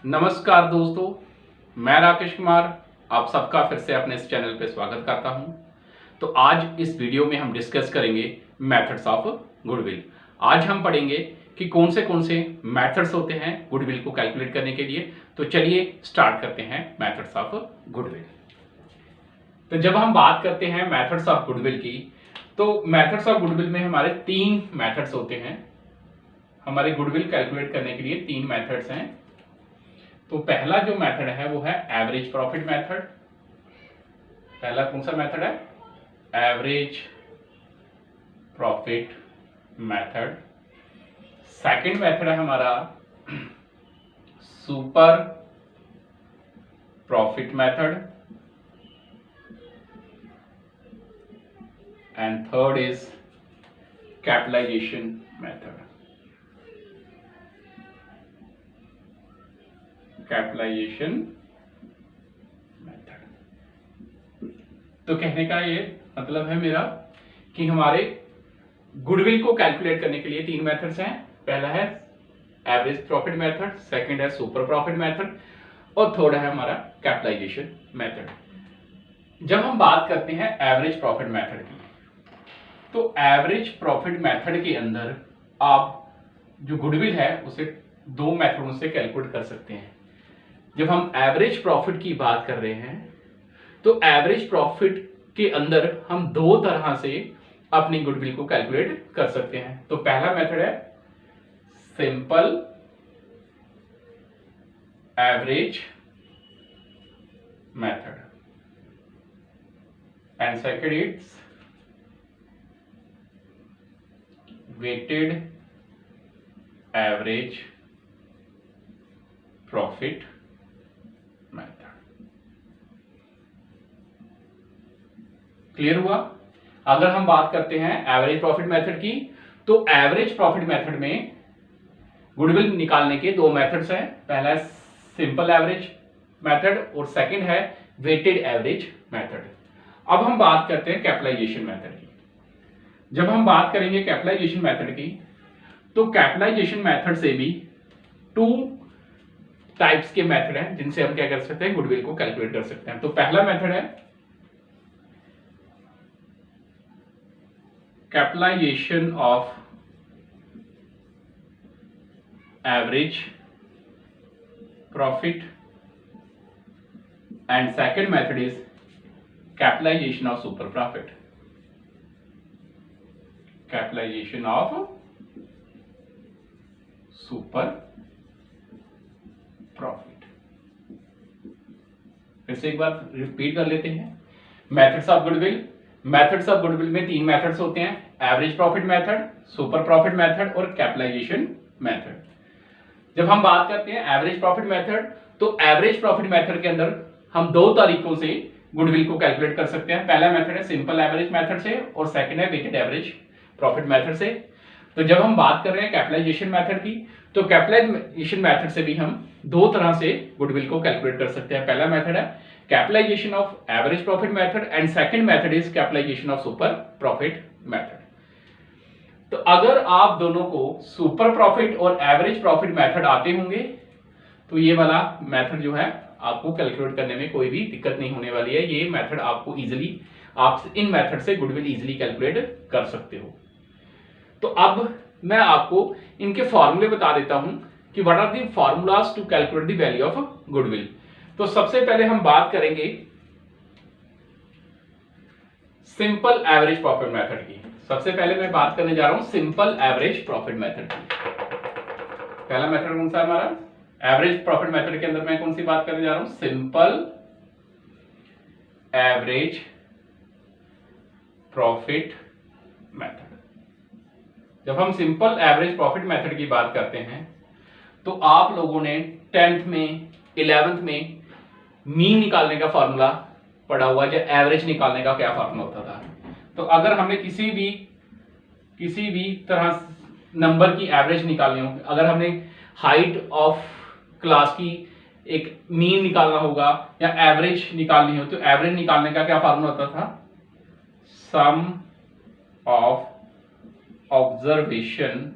नमस्कार दोस्तों, मैं राकेश कुमार आप सबका फिर से अपने इस चैनल पे स्वागत करता हूं। तो आज इस वीडियो में हम डिस्कस करेंगे मेथड्स ऑफ गुडविल। आज हम पढ़ेंगे कि कौन से मेथड्स होते हैं गुडविल को कैलकुलेट करने के लिए। तो चलिए स्टार्ट करते हैं मेथड्स ऑफ गुडविल। तो जब हम बात करते हैं मेथड्स ऑफ गुडविल की, तो मेथड्स ऑफ गुडविल में हमारे तीन मेथड्स होते हैं। हमारे गुडविल कैलकुलेट करने के लिए तीन मेथड्स हैं। तो पहला जो मेथड है वो है एवरेज प्रॉफिट मेथड। पहला कौन सा मेथड है? Average profit method. Second method है हमारा super profit method and third is capitalisation method. Capitalisation method. तो कहने का ये मतलब है मेरा कि हमारे गुडविल को कैलकुलेट करने के लिए तीन मेथड्स हैं। पहला है एवरेज प्रॉफिट मेथड, सेकंड है सुपर प्रॉफिट मेथड और थर्ड है हमारा कैपिटलाइजेशन मेथड। जब हम बात करते हैं एवरेज प्रॉफिट मेथड की, तो एवरेज प्रॉफिट मेथड के अंदर आप जो गुडविल है उसे दो मेथडों से कैलकुलेट कर सकते हैं। जब हम एवरेज प्रॉफिट की बात कर रहे हैं तो एवरेज प्रॉफिट के अंदर हम दो तरह से अपनी गुडविल को कैलकुलेट कर सकते हैं। तो पहला मेथड है simple average method and second is weighted average profit method. Clear हुआ? अगर हम बात करते हैं एवरेज प्रॉफिट मेथड की, तो एवरेज प्रॉफिट मेथड में गुडविल निकालने के दो मेथड्स हैं। पहला है सिंपल एवरेज मेथड और सेकंड है वेटेड एवरेज मेथड। अब हम बात करते हैं कैपिटलाइजेशन मेथड की। जब हम बात करेंगे कैपिटलाइजेशन मेथड की, तो कैपिटलाइजेशन मेथड से भी टू टाइप्स के मेथड हैं जिनसे हम क्या कर सकते हैं, गुडविल को कैलकुलेट कर सकते हैं। तो पहला मेथड है capitalization of average profit and second method is capitalization of super profit. Capitalization of super profit. फिर से एक बार रिपीट कर लेते हैं। Methods of goodwill. Methods of goodwill में तीन मेथड्स होते हैं, average profit method, super profit method और कैपिटलाइजेशन मेथड। जब हम बात करते हैं एवरेज प्रॉफिट मेथड, तो एवरेज प्रॉफिट मेथड के अंदर हम दो तरीकों से गुडविल को कैलकुलेट कर सकते हैं। पहला मेथड है सिंपल एवरेज मेथड से और सेकंड है वेटेड एवरेज प्रॉफिट मेथड से। तो जब हम बात कर रहे हैं कैपिटलाइजेशन मेथड की, तो कैपिटलाइजेशन मेथड से भी हम दो तरह से गुडविल को कैलकुलेट कर सकते हैं। पहला मेथड है capitalization of average profit method and second method is capitalization of super profit method. तो अगर आप दोनों को सुपर प्रॉफिट और एवरेज प्रॉफिट मेथड आते होंगे तो ये वाला मेथड जो है आपको कैलकुलेट करने में कोई भी दिक्कत नहीं होने वाली है। ये मेथड आपको इजीली, आप इन मेथड से गुडविल इजीली कैलकुलेट कर सकते हो। तो अब मैं आपको इनके फॉर्मूले बता देता हूं कि what are the formulas to calculate the value of goodwill. तो सबसे पहले हम बात करेंगे सिंपल एवरेज प्रॉफिट मेथड की। सबसे पहले मैं बात करने जा रहा हूं सिंपल एवरेज प्रॉफिट मेथड की। पहला मेथड कौन सा है हमारा? एवरेज प्रॉफिट मेथड के अंदर मैं कौन सी बात करने जा रहा हूं? Simple average profit method. जब हम सिंपल एवरेज प्रॉफिट मेथड की बात करते हैं तो आप लोगों ने 10th में 11th में मीन निकालने का फॉर्मूला पढ़ा हुआ, जो एवरेज निकालने का क्या फॉर्मूला होता था। तो अगर हमें किसी भी तरह नंबर की एवरेज निकालनी हो, अगर हमने हाइट ऑफ क्लास की एक मीन निकालना होगा या एवरेज निकालनी हो, तो एवरेज निकालने का क्या फॉर्मूला होता था? Sum of observation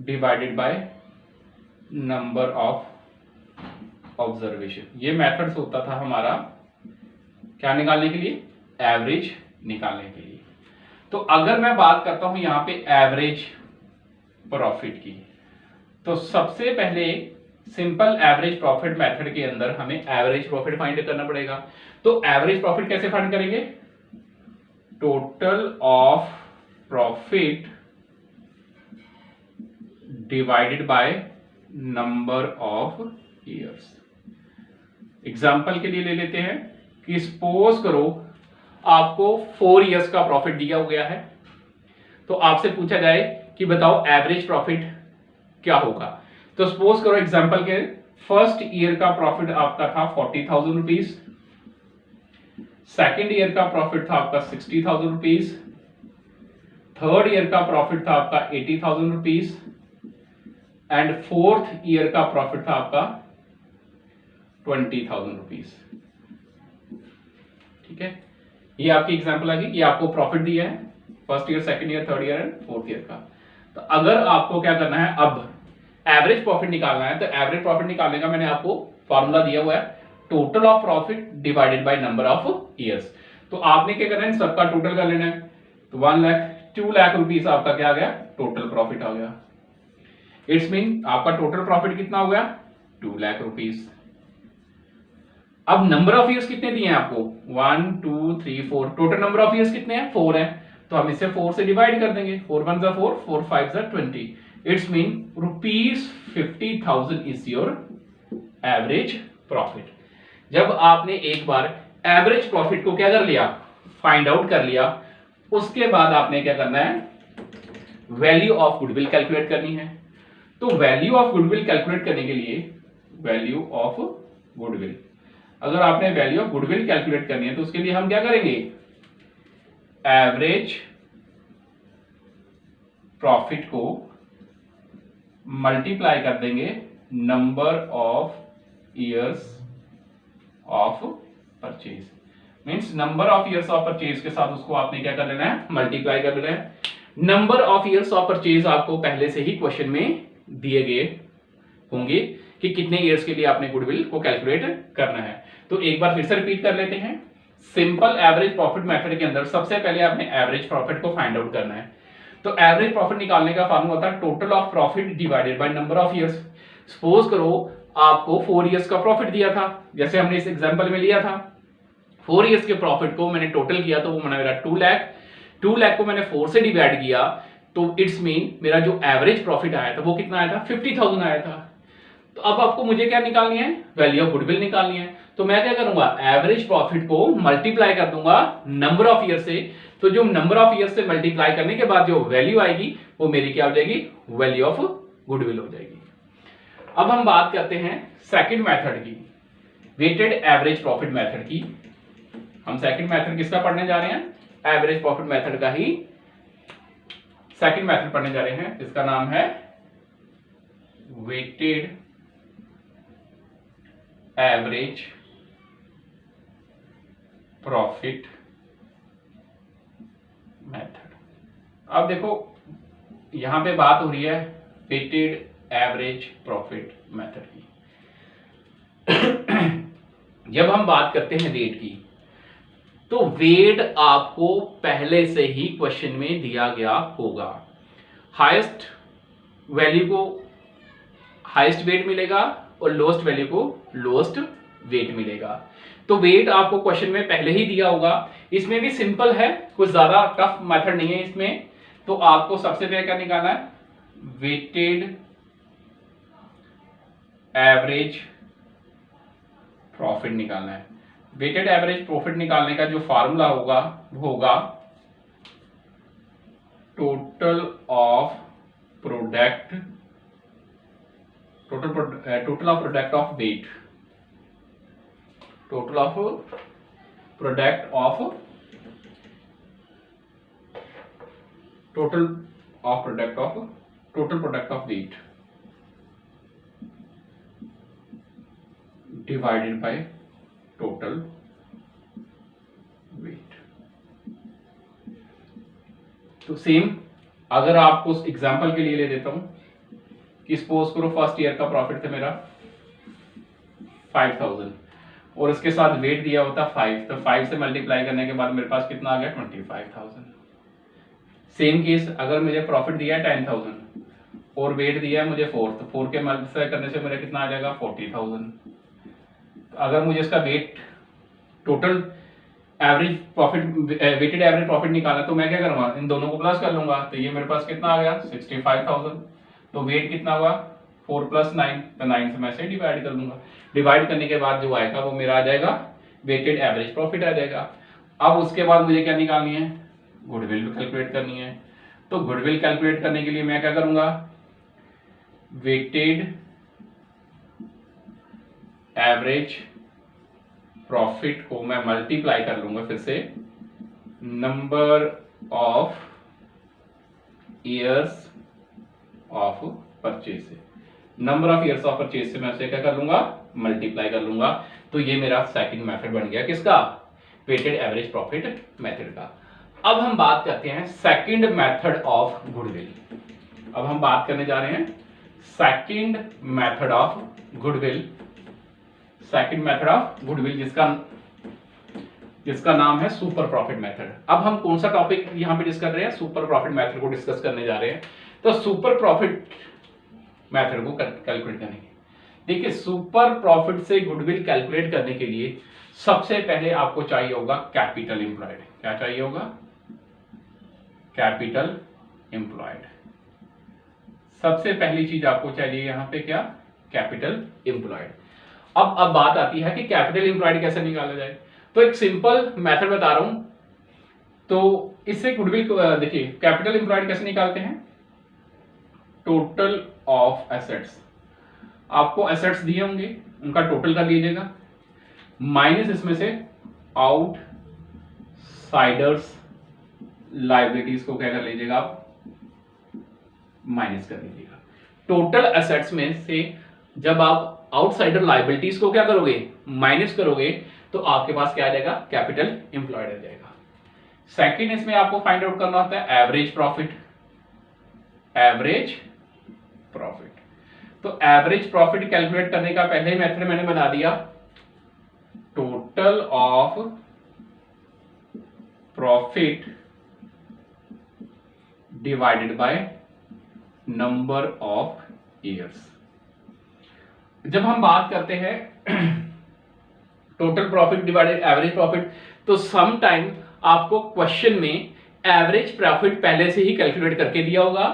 divided by number of observation. ये मेथड्स होता था हमारा क्या निकालने के लिए, एवरेज निकालने के लिए। तो अगर मैं बात करता हूं यहां पे एवरेज प्रॉफिट की, तो सबसे पहले सिंपल एवरेज प्रॉफिट मेथड के अंदर हमें एवरेज प्रॉफिट फाइंड करना पड़ेगा। तो एवरेज प्रॉफिट कैसे फाइंड करेंगे, total of profit divided by number of years. Example के लिए ले लेते हैं कि सपोज करो आपको 4 इयर्स का प्रॉफिट दिया गया है, तो आपसे पूछा जाए कि बताओ एवरेज प्रॉफिट क्या होगा। तो सपोज करो एग्जाम्पल के फर्स्ट ईयर का प्रॉफिट आपका था 40,000 रुपीज, सेकेंड ईयर का प्रॉफिट था आपका 60,000 रुपीज, थर्ड ईयर का प्रॉफिट था आपका 80,000 रुपीज एंड फोर्थ ईयर का प्रॉफिट था आपका 20,000 रुपीज। ठीक है, ये आपकी एग्जांपल आ गई, ये आपको प्रॉफिट दिया है first year, second year, third year and fourth year का। तो अगर आपको क्या करना है, अब एवरेज प्रॉफिट निकालना है, तो एवरेज प्रॉफिट निकालने का मैंने आपको फॉर्मूला दिया हुआ है, total of profit divided by number of years. तो आपने क्या करना है, सबका टोटल कर लेना है। तो 1 लाख 2 लाख रुपीस आपका क्या आ गया, टोटल प्रॉफिट आ गया। इट्स मीन आपका टोटल प्रॉफिट कितना हो गया, 2 लाख रुपीस। अब नंबर ऑफ ईयर्स कितने दिए हैं आपको, 1 2 3 4, टोटल नंबर ऑफ ईयर्स कितने हैं, 4 है। तो हम इसे 4 से डिवाइड कर देंगे, 4 1 जा 4, 4 5 जा 20। It's mean ₹50,000 is your average profit. जब आपने एक बार एवरेज प्रॉफिट को क्या कर लिया, फाइंड आउट कर लिया, उसके बाद आपने क्या करना है, वैल्यू ऑफ गुडविल कैलकुलेट करनी है। तो वैल्यू ऑफ गुडविल कैलकुलेट करने के लिए, वैल्यू ऑफ गुडविल, अगर आपने वैल्यू ऑफ गुडविल कैलकुलेट करनी है तो उसके लिए हम क्या करेंगे, एवरेज प्रॉफिट को मल्टीप्लाई कर देंगे number of years of purchase. Means number of years of purchase के साथ उसको आपने क्या कर लेना है, मल्टीप्लाई कर लेना है। Number of years of purchase आपको पहले से ही क्वेश्चन में दिए गए होंगे कि कितने ईयर्स के लिए आपने गुडविल को कैलकुलेट करना है। तो एक बार फिर से रिपीट कर लेते हैं। सिंपल एवरेज प्रॉफिट मेथड के अंदर सबसे पहले आपने एवरेज प्रॉफिट को फाइंड आउट करना है। तो एवरेज प्रॉफिट निकालने का फार्मूला होता है total of profit divided by number of years. Suppose करो आपको 4 इयर्स का प्रॉफिट दिया था, जैसे हमने इस एग्जांपल में लिया था। 4 इयर्स के प्रॉफिट को मैंने टोटल किया तो वो बना मेरा 2 लाख। 2 लाख को मैंने 4 से डिवाइड किया तो इट्स मीन मेरा जो एवरेज प्रॉफिट आया था वो कितना आया था, 50,000 आया था। तो अब आपको मुझे क्या निकालनी है, वैल्यू ऑफ गुडविल निकालनी है। तो मैं क्या करूंगा, एवरेज प्रॉफिट को मल्टीप्लाई कर दूंगा नंबर ऑफ ईयर से। तो जो नंबर ऑफ ईयर से मल्टीप्लाई करने के बाद जो वैल्यू आएगी वो मेरी क्या हो जाएगी, वैल्यू ऑफ गुडविल हो जाएगी। अब हम बात करते हैं सेकंड मेथड की, वेटेड एवरेज प्रॉफिट मेथड की। हम सेकंड मेथड किसका पढ़ने जा रहे हैं, एवरेज प्रॉफिट मेथड का ही सेकंड मेथड पढ़ने जा रहे हैं, जिसका नाम है वेटेड एवरेज प्रॉफिट मेथड। अब देखो यहां पे बात हो रही है वेटेड एवरेज प्रॉफिट मेथड की। जब हम बात करते हैं वेट की, तो वेट आपको पहले से ही क्वेश्चन में दिया गया होगा। हाईएस्ट वैल्यू को हाईएस्ट वेट मिलेगा और लोएस्ट वैल्यू को लोएस्ट वेट मिलेगा। तो वेट आपको क्वेश्चन में पहले ही दिया होगा। इसमें भी सिंपल है, कुछ ज्यादा टफ मेथड नहीं है इसमें। तो आपको सबसे पहले क्या निकालना है, वेटेड एवरेज प्रॉफिट निकालना है। वेटेड एवरेज प्रॉफिट निकालने का जो फॉर्मूला होगा वो होगा total of product, total of product of weight, total of product of total of product of total product of weight divided by total weight. तो same अगर आपको एग्जांपल के लिए ले देता हूं, कि सपोज करो फर्स्ट ईयर का प्रॉफिट था मेरा 5000 और इसके साथ वेट दिया होता 5, तो 5 से मल्टीप्लाई करने के बाद मेरे पास कितना आ गया 25000। सेम केस अगर मुझे प्रॉफिट दिया है 10000 और वेट दिया है मुझे 4, तो 4 के मल्टीप्लाई करने से मेरा कितना आ जाएगा 40000। तो अगर मुझे इसका weight total average profit weighted average profit निकालना तो मैं क्या करूंगा, इन दोनों को प्लस कर लूंगा, तो ये मेरे पास कितना आ गया 65000। तो वेट कितना हुआ 4 + 9, तो 9 से मैं से डिवाइड कर लूंगा। डिवाइड करने के बाद जो आएगा वो मेरा आ जाएगा वेटेड एवरेज प्रॉफिट आ जाएगा। अब उसके बाद मुझे क्या निकालनी है, गुडविल कैलकुलेट करनी है। तो गुडविल कैलकुलेट करने के लिए मैं क्या करूंगा, वेटेड एवरेज प्रॉफिट को मैं मल्टीप्लाई कर लूंगा फिर से number of years of purchase से। Number of years of purchase से मैं उसे क्या कर लूंगा, मल्टीप्लाई कर लूंगा। तो ये मेरा सेकंड मेथड बन गया किसका, वेटेड एवरेज प्रॉफिट मेथड का। अब हम बात करते हैं सेकंड मेथड ऑफ गुडविल। अब हम बात करने जा रहे हैं second method of goodwill. Second method of goodwill जिसका नाम है सुपर प्रॉफिट मेथड। अब हम कौन सा टॉपिक यहां पे डिस्कस कर रहे हैं, सुपर प्रॉफिट मेथड को डिस्कस करने जा रहे हैं। तो सुपर प्रॉफिट मेथड को कैलकुलेट करने के, देखिए सुपर प्रॉफिट से गुडविल कैलकुलेट करने के लिए सबसे पहले आपको चाहिए होगा कैपिटल एम्प्लॉयड। क्या चाहिए होगा, कैपिटल एम्प्लॉयड। सबसे पहली चीज आपको चाहिए यहां पे क्या, कैपिटल एम्प्लॉयड। अब बात आती है कि कैपिटल एम्प्लॉयड कैसे निकाला जाए। तो एक सिंपल मेथड बता रहा हूं। तो इससे गुडविल देखिए कैपिटल एम्प्लॉयड कैसे निकालते हैं, टोटल ऑफ एसेट्स। आपको एसेट्स दिए होंगे उनका टोटल कर लीजिएगा, माइनस इसमें से आउटसाइडर्स लायबिलिटीज को क्या कर लीजिएगा आप, माइनस कर लीजिएगा। टोटल एसेट्स में से जब आप आउटसाइडर लायबिलिटीज को क्या करोगे, माइनस करोगे, तो आपके पास क्या आ जाएगा, कैपिटल एम्प्लॉयड आ जाएगा। सेकंड इसमें आपको फाइंड आउट करना होता है एवरेज प्रॉफिट। एवरेज प्रॉफिट, तो एवरेज प्रॉफिट कैलकुलेट करने का पहले ही मेथड मैंने बना दिया, total of profit divided by number of years. जब हम बात करते हैं total profit divided average profit, तो सम टाइम आपको क्वेश्चन में एवरेज प्रॉफिट पहले से ही कैलकुलेट करके दिया होगा,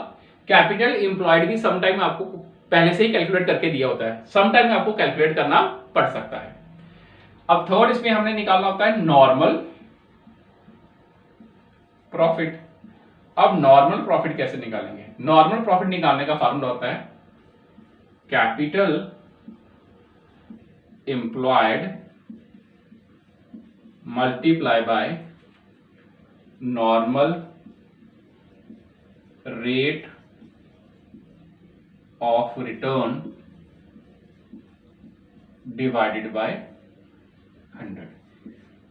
कैपिटल एम्प्लॉयड भी सम टाइम आपको पहले से ही कैलकुलेट करके दिया होता है, सम टाइम आपको कैलकुलेट करना पड़ सकता है। अब थर्ड इसमें हमने निकालना होता है नॉर्मल प्रॉफिट। अब नॉर्मल प्रॉफिट कैसे निकालेंगे, नॉर्मल प्रॉफिट निकालने का फार्मूला होता है capital employed multiply by normal rate of return divided by 100।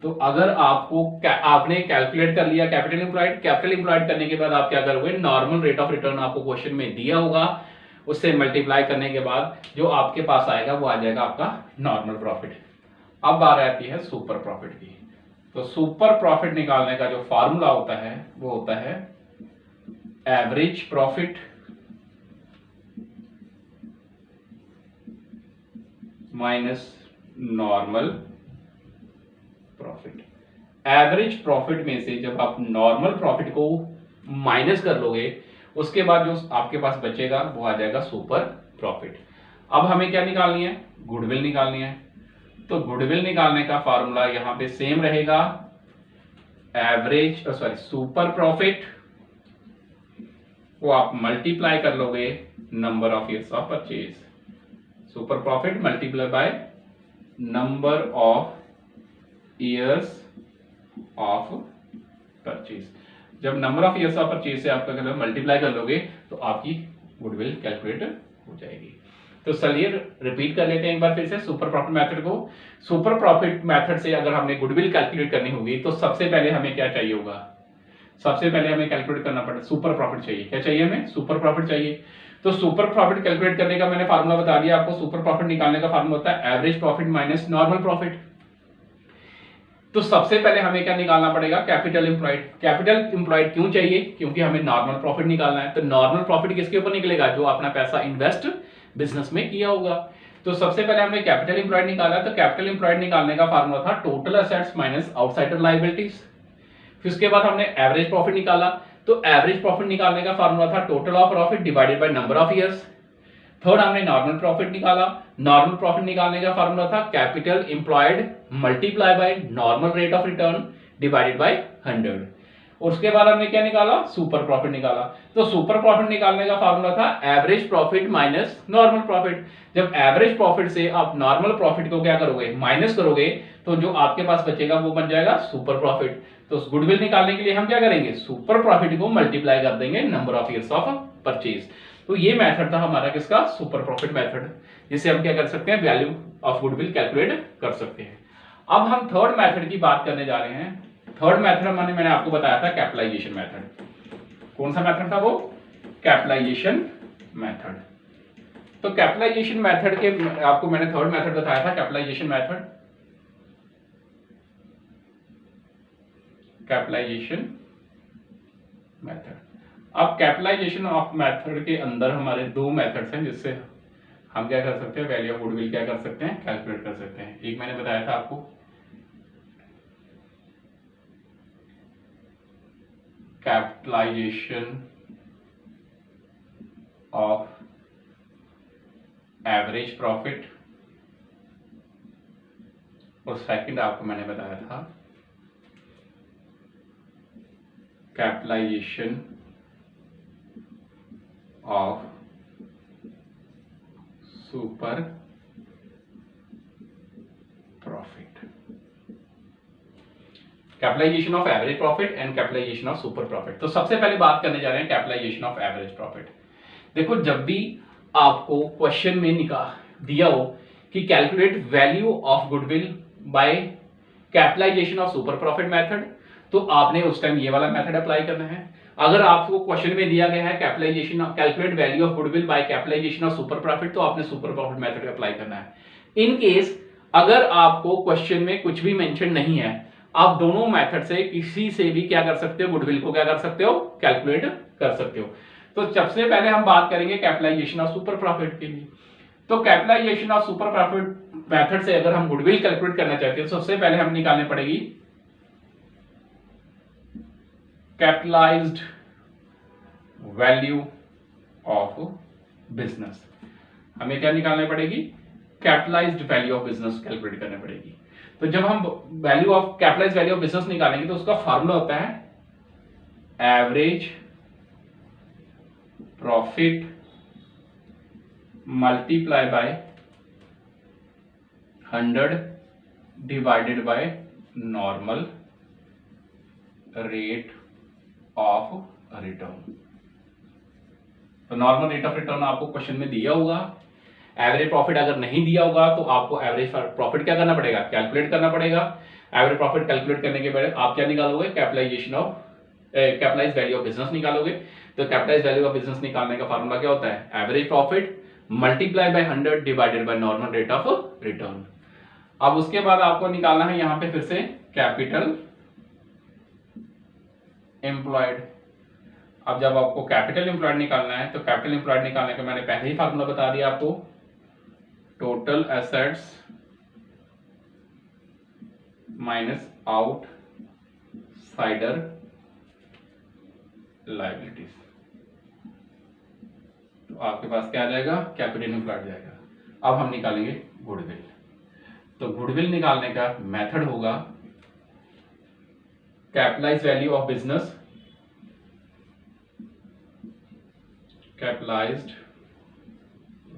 तो अगर आपने कैलकुलेट कर लिया कैपिटल एम्प्लॉयड करने के बाद आप क्या करोगे, नॉर्मल रेट ऑफ रिटर्न आपको क्वेश्चन में दिया होगा, उससे मल्टीप्लाई करने के बाद जो आपके पास आएगा वो आ जाएगा आपका नॉर्मल प्रॉफिट। अब बात आती है सुपर प्रॉफिट की। तो सुपर प्रॉफिट निकालने का जो फार्मूला होता है वो होता है average profit minus normal profit. Average profit में से जब आप नॉर्मल प्रॉफिट को माइनस कर लोगे, उसके बाद जो आपके पास बचेगा वो आ जाएगा सुपर प्रॉफिट। अब हमें क्या निकालनी है, गुडविल निकालनी है। तो गुडविल निकालने का फार्मूला यहां पे सेम रहेगा, सुपर प्रॉफिट को आप मल्टीप्लाई कर लोगे number of years of purchase. Super profit multiply by number of years of purchase. जब number of years of purchase से आपका मल्टीप्लाई कर लोगे तो आपकी गुडविल कैलकुलेट हो जाएगी। तो चलिए रिपीट कर लेते हैं एक बार फिर से सुपर प्रॉफिट मेथड को। सुपर प्रॉफिट मेथड से अगर हमने गुडविल कैलकुलेट करनी होगी तो सबसे पहले हमें क्या चाहिए होगा, सबसे पहले हमें कैलकुलेट करना पड़ेगा, सुपर प्रॉफिट चाहिए। क्या चाहिए हमें? सुपर प्रॉफिट चाहिए। तो सुपर प्रॉफिट कैलकुलेट करने का मैंने फार्मूला बता दिया आपको। सुपर प्रॉफिट निकालने का फार्मूला होता है average profit minus normal profit. तो सबसे पहले हमें क्या निकालना पड़ेगा? Capital employed. कैपिटल एम्प्लॉयड क्यों चाहिए? क्योंकि हमें नॉर्मल प्रॉफिट निकालना है। तो नॉर्मल प्रॉफिट किसके ऊपर निकलेगा? जो अपना पैसा इन्वेस्ट बिजनेस में किया होगा। तो सबसे पहले हमने कैपिटल एम्प्लॉयड निकाला। तो कैपिटल एम्प्लॉयड निकालने का फार्मूला था total assets minus outsider liabilities. फिर उसके बाद हमने एवरेज प्रॉफिट निकाला। तो एवरेज प्रॉफिट निकालने का फार्मूला था total of profit divided by number of years. Third हमने नॉर्मल प्रॉफिट निकाला। नॉर्मल प्रॉफिट निकालने का फार्मूला था capital employed multiply by normal rate of return divided by 100। और उसके बाद हमने क्या निकाला? सुपर प्रॉफिट निकाला। तो सुपर प्रॉफिट निकालने का फार्मूला था average profit minus normal profit. जब एवरेज प्रॉफिट से आप नॉर्मल प्रॉफिट को क्या करोगे? माइनस करोगे, तो जो आपके पास बचेगा वो बन जाएगा सुपर प्रॉफिट। तो उस गुडविल निकालने के लिए हम क्या करेंगे? सुपर प्रॉफिट को मल्टीप्लाई कर देंगे number of years of purchase. तो ये मेथड था हमारा किसका? सुपर प्रॉफिट मेथड, जिससे हम क्या कर सकते हैं? वैल्यू ऑफ गुडविल कैलकुलेट कर सकते हैं। अब हम थर्ड मेथड की बात करने जा रहे हैं। थर्ड मेथड मैंने आपको बताया था कैपिटलाइजेशन मेथड। कौन सा मेथड था वो? Capitalization method. तो कैपिटलाइजेशन मेथड के आपको मैंने थर्ड मेथड बताया था, कैपिटलाइजेशन मेथड। Capitalisation method. अब कैपिटलाइजेशन ऑफ मेथड के अंदर हमारे दो मेथड्स हैं, जिससे हम क्या कर सकते हैं? वैल्यू ऑफ गुडविल क्या कर सकते हैं? कैलकुलेट कर सकते हैं। एक मैंने बताया था आपको कैपिटलाइजेशन ऑफ एवरेज प्रॉफिट, और सेकंड आपको मैंने बताया था capitalization of super profit. Capitalization of average profit and capitalization of super profit. तो सबसे पहले बात करने जा रहे हैं कैपिटलाइजेशन ऑफ एवरेज प्रॉफिट। देखो, जब भी आपको क्वेश्चन में दिया हो कि calculate value of goodwill by capitalization of super profit method, तो आपने उस टाइम ये वाला मेथड अप्लाई करना है। अगर आपको क्वेश्चन में दिया गया है capitalization calculate value of goodwill by capitalization of super profit, तो आपने सुपर प्रॉफिट मेथड अप्लाई करना है। इन केस अगर आपको क्वेश्चन में कुछ भी मेंशन नहीं है, आप दोनों मेथड से किसी से भी क्या कर सकते हो? गुडविल को क्या कर सकते हो? कैलकुलेट कर सकते हो। तो सबसे पहले हम बात करेंगे कैपिटलाइजेशन ऑफ सुपर प्रॉफिट के लिए। तो capitalization of super profit method से अगर हम गुडविल कैलकुलेट करना चाहते हैं, तो सबसे पहले हम निकालने पड़ेगी कैपिटलाइज्ड वैल्यू ऑफ बिजनेस। हमें क्या निकालनी पड़ेगी? Capitalised value of business calculate करनी पड़ेगी। तो जब हम value of capitalized value of business निकालेंगे, तो उसका फार्मूला होता है average profit multiply bye 100 divided by normal rate of return. तो नॉर्मल रेट ऑफ रिटर्न आपको क्वेश्चन में दिया होगा। एवरेज प्रॉफिट अगर नहीं दिया होगा, तो आपको एवरेज प्रॉफिट क्या करना पड़ेगा? कैलकुलेट करना पड़ेगा। एवरेज प्रॉफिट कैलकुलेट करने के बाद आप क्या निकालोगे? Capitalization of capitalized value of business निकालोगे। तो कैपिटलाइज्ड वैल्यू ऑफ बिजनेस निकालने का फार्मूला क्या होता है? Average profit multiply bye 100 divided by normal rate of return. अब उसके बाद आपको निकालना है यहां पे फिर से कैपिटल एम्प्लॉयड। अब जब आपको कैपिटल एम्प्लॉयड निकालना है, तो कैपिटल एम्प्लॉयड निकालने का मैंने पहले ही फार्मूला बता दिया आपको, total assets minus outsider liabilities. तो आपके पास क्या आ जाएगा? कैपिटल एम्प्लॉयड जाएगा। अब हम निकालेंगे गुडविल। तो गुडविल निकालने का मेथड होगा capitalised value of business, capitalised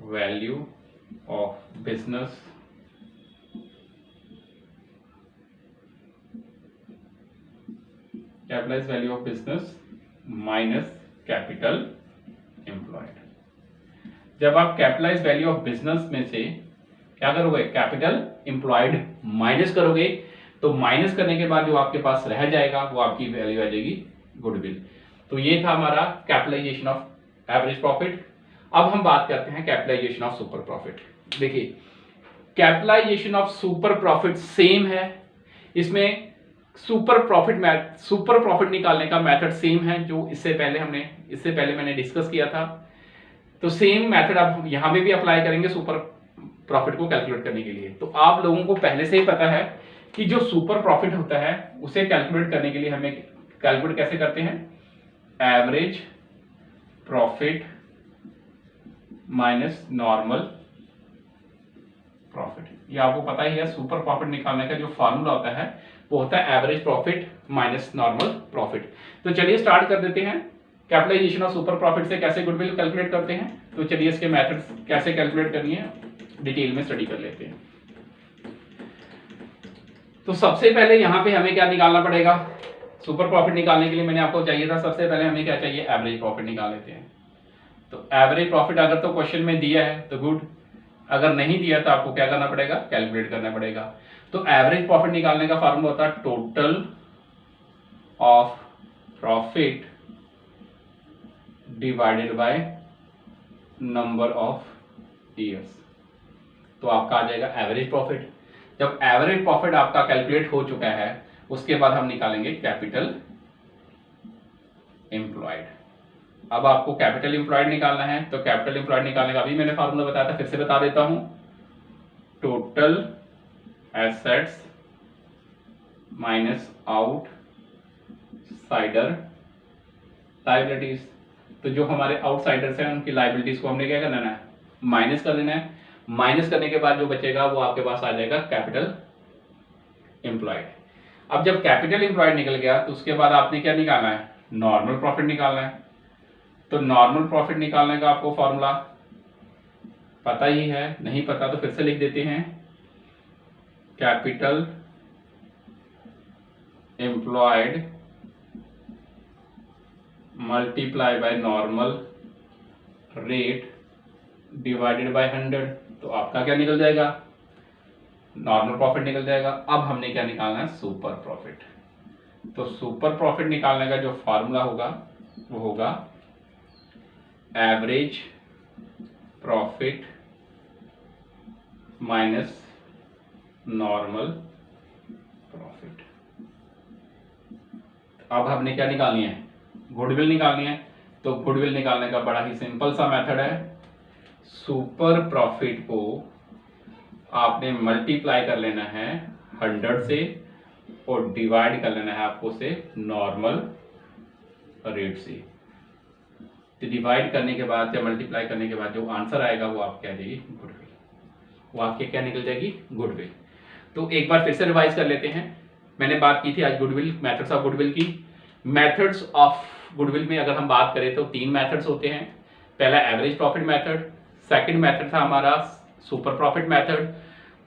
value of business capitalised value of business minus capital employed. जब आप कैपिटलाइज्ड वैल्यू ऑफ बिजनेस में से क्या करोगे? कैपिटल एम्प्लॉयड माइनस करोगे, तो माइनस करने के बाद जो आपके पास रह जाएगा वो आपकी वैल्यू आ जाएगी गुडविल। तो ये था हमारा कैपिटलाइजेशन ऑफ एवरेज प्रॉफिट। अब हम बात करते हैं कैपिटलाइजेशन ऑफ सुपर प्रॉफिट। देखिए capitalization of super profit same है, इसमें सुपर प्रॉफिट निकालने का मेथड सेम है जो इससे पहले मैंने डिस्कस किया था। तो सेम मेथड आप यहां पे भी अप्लाई करेंगे सुपर प्रॉफिट को कैलकुलेट करने के लिए। तो आप लोगों को पहले से ही पता है कि जो सुपर प्रॉफिट होता है उसे कैलकुलेट करने के लिए हमें कैलकुलेट कैसे करते हैं, average profit minus normal profit. ये आपको पता ही है, सुपर प्रॉफिट निकालने का जो फार्मूला होता है वो होता है average profit minus normal profit. तो चलिए स्टार्ट कर देते हैं कैपिटलाइजेशन ऑफ सुपर प्रॉफिट से कैसे गुडविल कैलकुलेट करते हैं। तो चलिए इसके मेथड्स कैसे कैलकुलेट करनी है डिटेल में स्टडी कर लेते हैं। तो सबसे पहले यहां पे हमें क्या निकालना पड़ेगा, सुपर प्रॉफिट निकालने के लिए मैंने आपको चाहिए था, सबसे पहले हमें क्या चाहिए, एवरेज प्रॉफिट निकाल लेते हैं। तो एवरेज प्रॉफिट अगर तो क्वेश्चन में दिया है तो गुड, अगर नहीं दिया तो आपको क्या करना पड़ेगा, कैलकुलेट करना पड़ेगा। तो एवरेज प्रॉफिट निकालने का फार्मूला होता है total of profit divided by number of years. तो आपका आ जाएगा एवरेज प्रॉफिट। जब एवरेज प्रॉफिट आपका कैलकुलेट हो चुका है उसके बाद हम निकालेंगे कैपिटल एम्प्लॉयड। अब आपको कैपिटल एम्प्लॉयड निकालना है, तो कैपिटल एम्प्लॉयड निकालने का भी मैंने फार्मूला बताया था, फिर से बता देता हूं, total assets minus outsider liabilities. तो जो हमारे आउटसाइडर्स हैं उनकी लायबिलिटीज को हमने क्या करना है, माइनस कर देना है। माइनस करने के बाद जो बचेगा वो आपके पास आ जाएगा कैपिटल एम्प्लॉयड। अब जब कैपिटल एम्प्लॉयड निकल गया तो उसके बाद आपने क्या निकालना है, नॉर्मल प्रॉफिट निकालना है। तो नॉर्मल प्रॉफिट निकालने का आपको फॉर्मूला पता ही है, नहीं पता तो फिर से लिख देते हैं, capital employed multiply by normal rate divided by 100। तो आपका क्या निकल जाएगा, नॉर्मल प्रॉफिट निकल जाएगा। अब हमने क्या निकालना है, सुपर प्रॉफिट। तो सुपर प्रॉफिट निकालने का जो फार्मूला होगा वो होगा average profit minus normal profit. अब हमने क्या निकालनी है, गुडविल निकालनी है। तो गुडविल निकालने का बड़ा ही सिंपल सा मेथड है, सुपर प्रॉफिट को आपने मल्टीप्लाई कर लेना है 100 से और डिवाइड कर लेना है आपको से नॉर्मल रेट से। तो डिवाइड करने के बाद या मल्टीप्लाई करने के बाद जो आंसर आएगा वो आपके आ जाएगी गुडविल, वो आपके क्या निकल जाएगी, गुडविल। तो एक बार फिर से रिवाइज कर लेते हैं। मैंने बात की थी आज गुडविल, मेथड्स ऑफ गुडविल की। मेथड्स ऑफ गुडविल में अगर हम बात करें तो 3 मेथड्स होते हैं। पहला average profit method, second method था हमारा super profit method,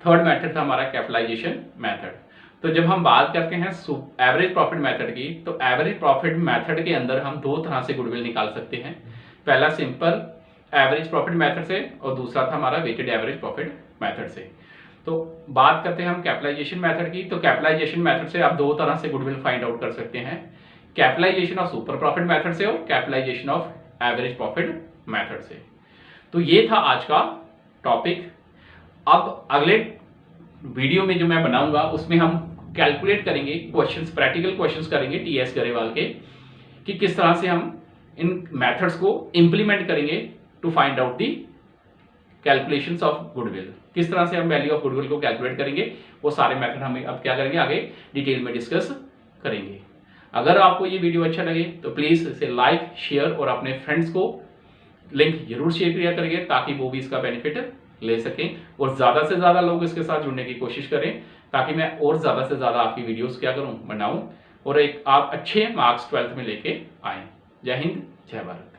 third method था हमारा कैपिटलाइजेशन मेथड। तो जब हम बात करते हैं एवरेज प्रॉफिट मेथड की, तो एवरेज प्रॉफिट मेथड के अंदर हम 2 तरह से गुडविल निकाल सकते हैं। पहला सिंपल एवरेज प्रॉफिट मेथड से और दूसरा था हमारा वेटेड एवरेज प्रॉफिट मेथड से। तो बात करते हैं हम कैपिटलाइजेशन मेथड की। तो कैपिटलाइजेशन मेथड से आप 2 तरह से गुडविल फाइंड आउट कर सकते हैं, capitalization of super profit method से और capitalization of average profit method से। तो ये था आज का टॉपिक। अब अगले वीडियो में जो मैं बनाऊंगा उसमें हम कैलकुलेट करेंगे क्वेश्चंस, प्रैक्टिकल क्वेश्चंस करेंगे टीएस गरेवाल के, कि किस तरह से हम इन मेथड्स को इंप्लीमेंट करेंगे to find out the calculations of goodwill. किस तरह से हम वैल्यू ऑफ गुडविल को कैलकुलेट करेंगे, वो सारे मेथड हम अब क्या करेंगे, आगे डिटेल में डिस्कस करेंगे। अगर आपको ये वीडियो अच्छा लगे तो प्लीज इसे लाइक, शेयर और अपने फ्रेंड्स को लिंक जरूर शेयर किया करेंगे ताकि वो भी इसका बेनिफिट ले सकें और ज्यादा से ज्यादा लोग इसके साथ जुड़ने की कोशिश करें, ताकि मैं और ज्यादा से ज्यादा आपकी वीडियोस क्या करूं, बनाऊं और एक आप अच्छे मार्क्स 12th में लेके आए। जय हिंद, जय भारत।